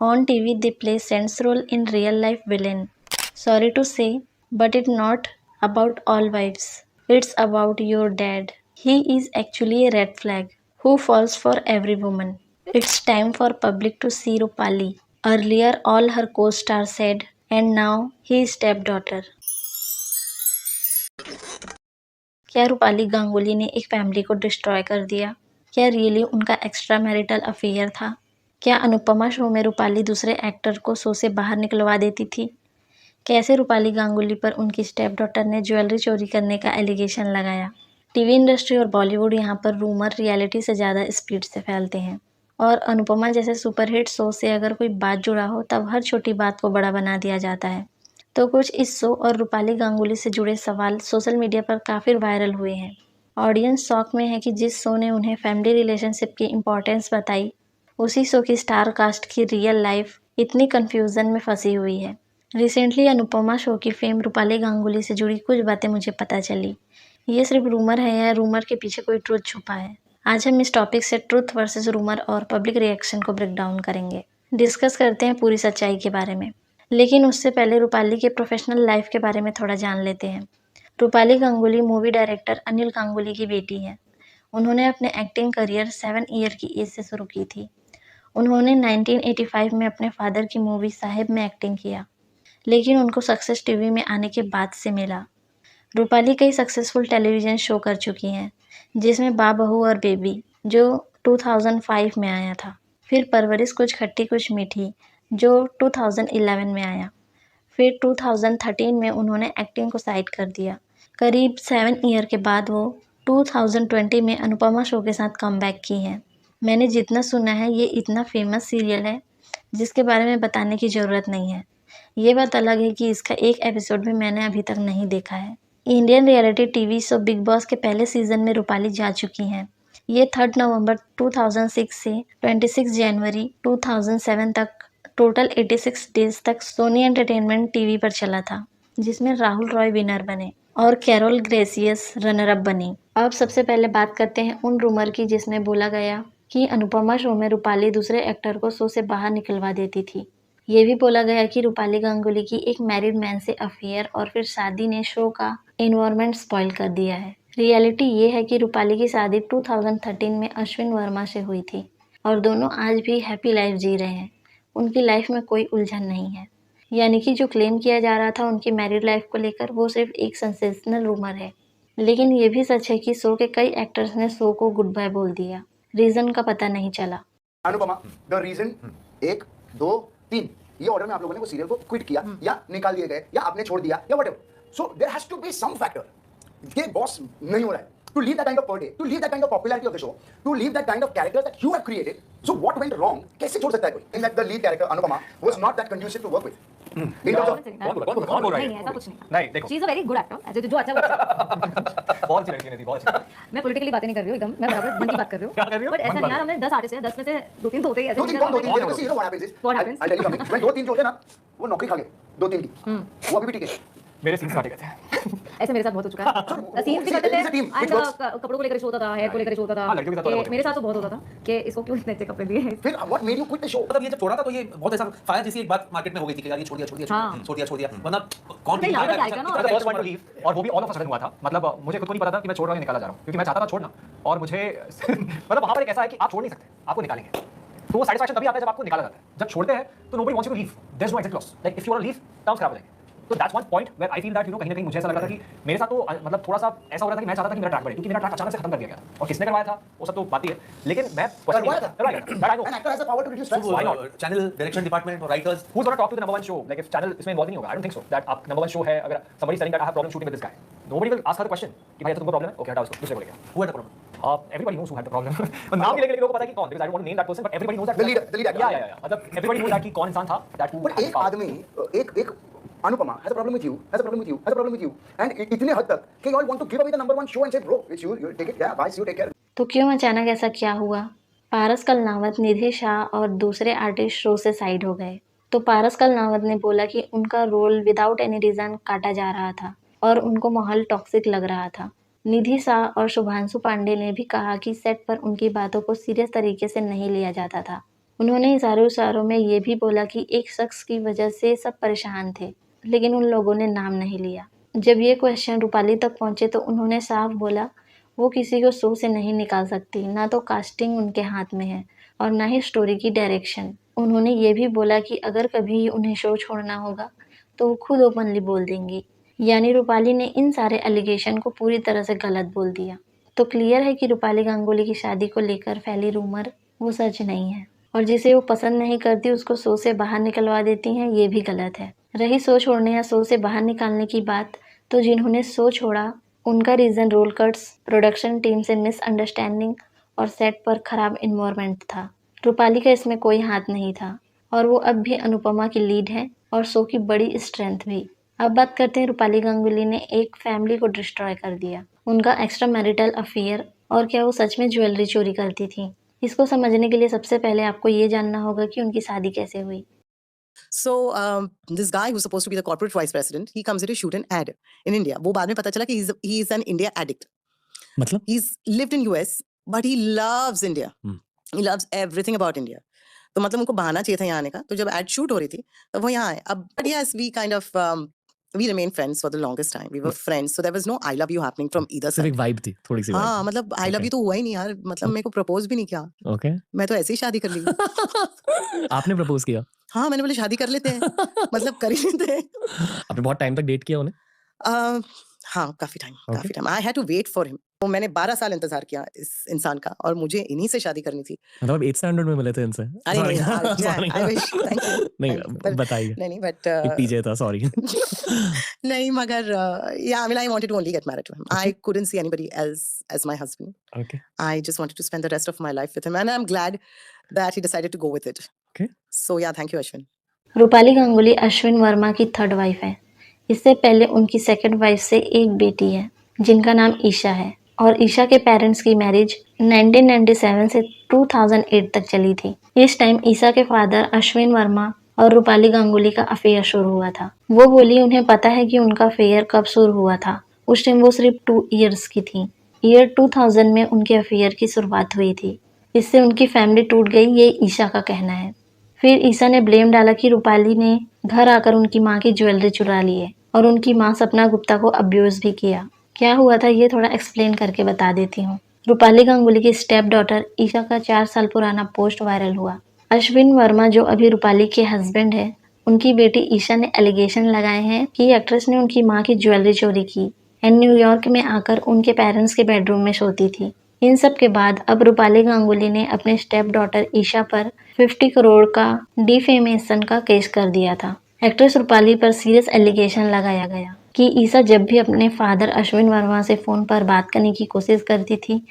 On TV, they play central role in real life villain. Sorry to say, but it's not about all wives. It's about your dad. He is actually a red flag who falls for every woman. It's time for public to see Rupali. Earlier, all her co-stars said, and now his stepdaughter. क्या रूपाली गांगुली ने एक family को destroy कर दिया? क्या really उनका extra marital affair था? क्या अनुपमा शो में रूपाली दूसरे एक्टर को शो से बाहर निकलवा देती थी? कैसे रूपाली गांगुली पर उनकी स्टेप डॉटर ने ज्वेलरी चोरी करने का एलिगेशन लगाया? टीवी इंडस्ट्री और बॉलीवुड यहाँ पर रूमर रियलिटी से ज़्यादा स्पीड से फैलते हैं और अनुपमा जैसे सुपरहिट शो से अगर कोई बात जुड़ा हो तब हर छोटी बात को बड़ा बना दिया जाता है। तो कुछ इस शो और रूपाली गांगुली से जुड़े सवाल सोशल मीडिया पर काफ़ी वायरल हुए हैं। ऑडियंस शॉक में है कि जिस शो ने उन्हें फैमिली रिलेशनशिप की इम्पोर्टेंस बताई, उसी शो की स्टार कास्ट की रियल लाइफ इतनी कन्फ्यूज़न में फंसी हुई है। रिसेंटली अनुपमा शो की फेम रूपाली गांगुली से जुड़ी कुछ बातें मुझे पता चली। ये सिर्फ रूमर है या रूमर के पीछे कोई ट्रुथ छुपा है? आज हम इस टॉपिक से ट्रुथ वर्सेस रूमर और पब्लिक रिएक्शन को ब्रेक डाउन करेंगे। डिस्कस करते हैं पूरी सच्चाई के बारे में। लेकिन उससे पहले रूपाली के प्रोफेशनल लाइफ के बारे में थोड़ा जान लेते हैं। रूपाली गांगुली मूवी डायरेक्टर अनिल गांगुली की बेटी है। उन्होंने अपने एक्टिंग करियर 7 ईयर की एज से शुरू की थी। उन्होंने 1985 में अपने फादर की मूवी साहिब में एक्टिंग किया, लेकिन उनको सक्सेस टीवी में आने के बाद से मिला। रूपाली कई सक्सेसफुल टेलीविज़न शो कर चुकी हैं, जिसमें बा बहू और बेबी जो 2005 में आया था, फिर परवरिश कुछ खट्टी कुछ मीठी जो 2011 में आया, फिर 2013 में उन्होंने एक्टिंग को साइड कर दिया। करीब 7 ईयर के बाद वो 2020 में अनुपमा शो के साथ कमबैक की हैं। मैंने जितना सुना है ये इतना फेमस सीरियल है जिसके बारे में बताने की ज़रूरत नहीं है। ये बात अलग है कि इसका एक एपिसोड भी मैंने अभी तक नहीं देखा है। Indian reality TV show big boss के पहले सीजन में रूपाली जा चुकी हैं। ये 3 नवंबर 2006 से 26 जनवरी 2007 तक टोटल 86 डेज तक सोनी एंटरटेनमेंट टीवी पर चला था, जिसमें राहुल रॉय विनर बने और कैरोल ग्रेसियस रनर अप बनी। अब सबसे पहले बात करते हैं उन रूमर की जिसमें बोला गया कि अनुपमा शो में रूपाली दूसरे एक्टर को शो से बाहर निकलवा देती थी। ये भी बोला गया कि रूपाली गांगुली की एक मैरिड मैन से अफेयर और फिर शादी ने शो का एनवायरनमेंट स्पॉइल कर दिया है। रियलिटी ये है कि रूपाली की शादी 2013 में अश्विन वर्मा से हुई थी और दोनों आज भी हैप्पी लाइफ जी रहे हैं। उनकी लाइफ में कोई उलझन नहीं है। यानी कि जो क्लेम किया जा रहा था उनकी मैरिड लाइफ को लेकर वो सिर्फ एक सेंसेशनल रूमर है। लेकिन ये भी सच है कि शो के कई एक्टर्स ने शो को गुड बाय बोल दिया। रीजन का पता नहीं चला। अनुपमा द रीजन 1 2 3 ये ऑर्डर में आप लोगों ने वो सीरियल को क्विट किया या निकाल दिए गए या आपने छोड़ दिया या whatever, so there has to be some factor ये बॉस नहीं हो रहा है to leave that kind of per day, to leave that kind of popularity of the show, to leave that kind of characters that you have created. So what went wrong? कैसे छोड़ सकता है कोई? In that the lead character Anupama was not that conducive to work with. In terms of कौन बोल रहा है? नहीं ऐसा कुछ नहीं। नहीं देखो, she is a very good actor, जो अच्छा वो अच्छा। बहुत अच्छी लड़की है, बहुत अच्छी। मैं पॉलिटिकली बातें नहीं कर रही हूँ, एकदम मैं बराबर मन की बात कर रही हूँ। क्या कर रही हो? बट ऐसा नहीं यार, हमने 10 आर्टिस्ट हैं, 10 में से 2-3 तो होते ही ऐसे। 2-3 कौन 2-3 देखो see you know what happens is What happens? I'll tell you something. when 2-3 जो होते हैं ना वो नौकरी खा गए 2-3 की वो अभी भी ठीक है। मेरे सीन्स काटे गए थे। ऐसे मेरे साथ बहुत हो चुका है। सीन भी करते थे, कपड़ों को लेकर शो होता था, हेयर को लेकर शो होता था। हाँ, लड़कियों के साथ बहुत मेरे साथ तो बहुत होता था कि इसको क्यों इतने अच्छे कपड़े दिए। फिर what made you quit the show? मतलब ये जब छोड़ा था तो ये बहुत ऐसा फायर जैसी एक बात मार्केट में हो गई थी कि यार ये छोड़ दिया वरना कौन नहीं, लागत आएगा ना। The first one to leave, और वो भी ऑल ऑफ अ सडन हुआ था। मतलब मुझे खुद को नहीं पता था कि मैं छोड़ रहा हूँ या निकाला जा रहा हूँ, क्योंकि मैं चाहता था छोड़ना और मुझे मतलब वहाँ पर एक ऐसा है कि आप छोड़ नहीं सकते, आपको निकालेंगे। तो वो सेटिस्फैक्शन तभी आता है जब आपको निकाला जाता है। जब छोड़ते हैं तो nobody wants you to leave. There's no exit clause. Like if you want to leave, terms खराब हो जाएंगे। तो that's one point where I feel that कहीं ना कहीं मुझे ऐसा लग रहा था कि मेरे साथ तो मतलब थोड़ा सा ऐसा हो रहा था कि मैं चाहता था कि मेरा ट्रैक बढ़े, क्योंकि मेरा ट्रैक अचानक से खत्म कर दिया गया था। और किसने करवाया था वो सब तो बात ही है, लेकिन मैं करवाया था। that I know. An actor has the power to reduce stress. Why not? Channel direction department और writers Who's gonna talk to the number one show? Like if channel इसमें involved नहीं होगा, I don't think so. That आप number one show है, अगर somebody saying that I have problem shooting with this guy, nobody will ask her the question कि भाई तो तुमको problem है, okay हटाओ इसको, दूसरे को लेके आओ। Who had the problem Everybody knows who had the problem. और नाम भी लेके लोगों को पता है कि कौन, because I don't want to name that person, but everybody knows that. The leader actor. Yeah. मतलब everybody knows that कि कौन इंसान था that who. But एक आदमी एक Anupama has a problem with you, has a problem with you, and इतने हद तक कि you all want to give away the number one show and say bro, it's you take it, yeah, guys, you take care. तो क्यों अचानक ऐसा क्या हुआ? पारस कलनावत, निधि शाह और दूसरे आर्टिस्ट शो से साइड हो गए। तो पारस कलनावत ने बोला कि उनका रोल विदाउट एनी रीज़न काटा जा रहा था और उनको माहौल टॉक्सिक लग रहा था। निधि शाह और शुभांशु पांडे ने भी कहा कि सेट पर उनकी बातों को सीरियस तरीके से नहीं लिया जाता था। उन्होंने इशारों में ये भी बोला कि एक शख्स की वजह से सब परेशान थे, लेकिन उन लोगों ने नाम नहीं लिया। जब ये क्वेश्चन रूपाली तक पहुंचे तो उन्होंने साफ बोला वो किसी को शो से नहीं निकाल सकती, ना तो कास्टिंग उनके हाथ में है और ना ही स्टोरी की डायरेक्शन। उन्होंने ये भी बोला कि अगर कभी उन्हें शो छोड़ना होगा तो वो खुद ओपनली बोल देंगी। यानी रूपाली ने इन सारे एलिगेशन को पूरी तरह से गलत बोल दिया। तो क्लियर है कि रूपाली गांगुली की शादी को लेकर फैली रूमर वो सच नहीं है, और जिसे वो पसंद नहीं करती उसको शो से बाहर निकलवा देती हैं, ये भी गलत है। रही शो छोड़ने या शो से बाहर निकालने की बात, तो जिन्होंने शो छोड़ा उनका reason role cuts, production team से मिसअंडरस्टैंडिंग और सेट पर खराब इन्वायरमेंट था। रूपाली का इसमें कोई हाथ नहीं था और वो अब भी अनुपमा की लीड है और शो की बड़ी स्ट्रेंथ भी। अब बात करते हैं रूपाली गांगुली ने एक फैमिली को डिस्ट्रॉय कर दिया, उनका एक्स्ट्रा मैरिटल अफेयर, और क्या वो सच में ज्वेलरी चोरी करती थी। इसको समझने के लिए सबसे पहले आपको ये जानना होगा कि उनकी शादी कैसे हुई। So this guy who's supposed to be the corporate vice president, he comes here to shoot an ad in India. वो बाद में पता चला कि he's an India addict. मतलब He's lived in US, but he loves India. He loves everything about India. तो मतलब उनको बहाना चाहिए था यहाँ आने का। तो जब ad shoot हो रही थी, तो वो यहाँ आए। अब but yes, we kind of we remained friends for the longest time. We were friends, so there was no I love you happening from either सिर्फ side. एक वाइब थी, थोड़ी सी वाइब हाँ, मतलब I love Okay. you तो हुआ ही नहीं यार। मतलब मेरे को प्रपोज भी नहीं किया। ओके मैं तो ऐसे ही शादी कर ली। आपने प्रपोज किया हाँ, मैंने बोले शादी कर लेते हैं। मतलब कर ही लेते हैं। आपने बहुत टाइम तक डेट किया उन्हें हाँ, काफ़ी time. I had to wait for him. तो मैंने 12 साल इंतज़ार किया इस इंसान का, और मुझे इन्हीं से शादी करनी थी। मतलब 8th स्टैंडर्ड में मिले थे इनसे अरे नहीं यार, Sorry. I wish, thank you. नहीं बताइए नहीं, बट एक पीछे था सॉरी नहीं, मगर या I mean I wanted to only get married to him. I couldn't see anybody else as my husband. Okay I just wanted to spend the rest of my life with him, and I'm glad that he decided to go with it. Okay. So yeah, thank you, Ashwin. Rupali Ganguly Ashwin Verma की third wife है। इससे पहले उनकी second wife से एक बेटी है जिनका नाम ईशा है, और ईशा के पेरेंट्स की मैरिज 1997 से 2008 तक चली थी। इस टाइम ईशा के फादर अश्विन वर्मा और रूपाली गांगुली का अफेयर शुरू हुआ था। वो बोली उन्हें पता है कि उनका अफेयर कब शुरू हुआ था। उस टाइम वो सिर्फ 2 इयर्स की थी। ईयर 2000 में उनके अफेयर की शुरुआत हुई थी। इससे उनकी फैमिली टूट गई, ये ईशा का कहना है। फिर ईशा ने ब्लेम डाला कि रूपाली ने घर आकर उनकी माँ की ज्वेलरी चुरा ली है और उनकी माँ सपना गुप्ता को अब्यूज़ भी किया। क्या हुआ था ये थोड़ा एक्सप्लेन करके बता देती हूँ। रूपाली गांगुली की स्टेप डॉटर ईशा का 4 साल पुराना पोस्ट वायरल हुआ। अश्विन वर्मा जो अभी रूपाली के हस्बैंड है, उनकी बेटी ईशा ने एलिगेशन लगाए हैं कि एक्ट्रेस ने उनकी माँ की ज्वेलरी चोरी की एंड न्यूयॉर्क में आकर उनके पेरेंट्स के बेडरूम में सोती थी। इन सब के बाद अब रूपाली गांगुली ने अपने स्टेप डॉटर ईशा पर 50 करोड़ का डिफेमेशन का केस कर दिया था। एक्ट्रेस रूपाली पर सीरियस एलिगेशन लगाया गया कि ईशा जब भी अपने फादर अश्विन वर्मा से फ़ोन पर बात करने की कोशिश करती थी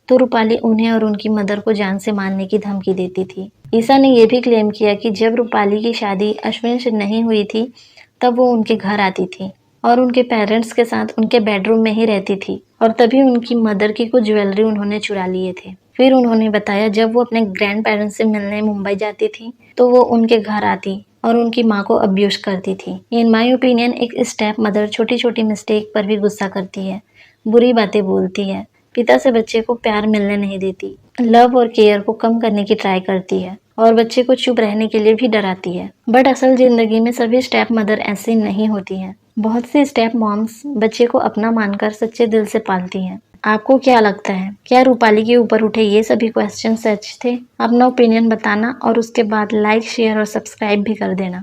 तो रूपाली उन्हें और उनकी मदर को जान से मारने की धमकी देती थी। ईशा ने यह भी क्लेम किया कि जब रूपाली की शादी अश्विन से नहीं हुई थी तब वो उनके घर आती थी और उनके पेरेंट्स के साथ उनके बेडरूम में ही रहती थी, और तभी उनकी मदर की कुछ ज्वेलरी उन्होंने चुरा लिए थे। फिर उन्होंने बताया जब वो अपने ग्रैंड पेरेंट्स से मिलने मुंबई जाती थी तो वो उनके घर आती और उनकी माँ को अब्यूज करती थी। इन माय ओपिनियन एक स्टेप मदर छोटी छोटी मिस्टेक पर भी गुस्सा करती है, बुरी बातें बोलती है, पिता से बच्चे को प्यार मिलने नहीं देती, लव और केयर को कम करने की ट्राई करती है और बच्चे को चुप रहने के लिए भी डराती है। बट असल जिंदगी में सभी स्टेप मदर ऐसी नहीं होती हैं। बहुत सी स्टेप मॉम्स बच्चे को अपना मानकर सच्चे दिल से पालती हैं। आपको क्या लगता है, क्या रूपाली के ऊपर उठे ये सभी क्वेश्चन सच थे? अपना ओपिनियन बताना और उसके बाद लाइक, शेयर और सब्सक्राइब भी कर देना।